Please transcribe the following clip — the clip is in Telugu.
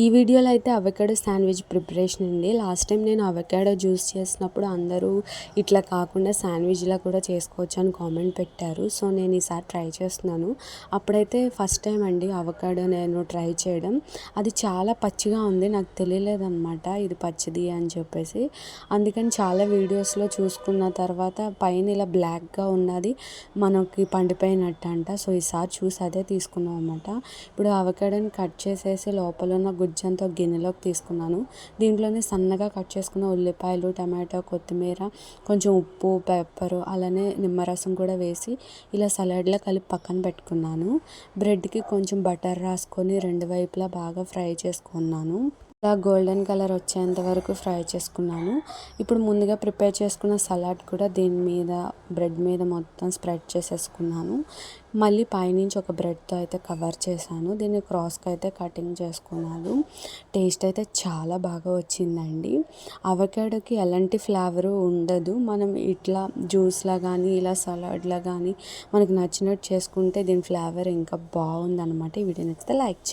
ఈ వీడియోలో అయితే అవకాడో శాండ్విచ్ ప్రిపరేషన్ అండి. లాస్ట్ టైం నేను అవకాడో జ్యూస్ చేసినప్పుడు అందరూ ఇట్లా కాకుండా శాండ్విచ్లా కూడా చేసుకోవచ్చు అని కామెంట్ పెట్టారు. సో నేను ఈసారి ట్రై చేస్తున్నాను. అప్పుడైతే ఫస్ట్ టైం అండి అవకాడో నేను ట్రై చేయడం. అది చాలా పచ్చిగా ఉంది, నాకు తెలియలేదన్నమాట ఇది పచ్చిది అని చెప్పేసి. అందుకని చాలా వీడియోస్లో చూసుకున్న తర్వాత పైన ఇలా బ్లాక్గా ఉన్నది మనకి పండిపోయినట్టు అంట. సో ఈసారి చూసి అదే తీసుకున్నాం అన్నమాట. ఇప్పుడు అవకాడోని కట్ చేసేసి లోపల ఉన్న గుజ్జంతో గిన్నెలోకి తీసుకున్నాను. దీంట్లోనే సన్నగా కట్ చేసుకున్న ఉల్లిపాయలు, టమాటో, కొత్తిమీర, కొంచెం ఉప్పు, పెప్పరు, అలానే నిమ్మరసం కూడా వేసి ఇలా సలాడ్లో కలిపి పక్కన పెట్టుకున్నాను. బ్రెడ్కి కొంచెం బటర్ రాసుకొని రెండు వైపులా బాగా ఫ్రై చేసుకున్నాను. ఇలా గోల్డెన్ కలర్ వచ్చేంత వరకు ఫ్రై చేసుకున్నాను. ఇప్పుడు ముందుగా ప్రిపేర్ చేసుకున్న సలాడ్ కూడా దీని మీద బ్రెడ్ మీద మొత్తం స్ప్రెడ్ చేసేసుకున్నాను. మళ్ళీ పైనుంచి ఒక బ్రెడ్తో అయితే కవర్ చేశాను. దీన్ని క్రాస్గా అయితే కటింగ్ చేసుకున్నాను. టేస్ట్ అయితే చాలా బాగా వచ్చిందండి. అవకాడోకి ఎలాంటి ఫ్లేవరు ఉండదు. మనం ఇట్లా జ్యూస్లా కానీ ఇలా సలాడ్లా కానీ మనకు నచ్చినట్టు చేసుకుంటే దీని ఫ్లేవర్ ఇంకా బాగుందన్నమాట. ఈ వీడియో నచ్చితే లైక్ చేయండి.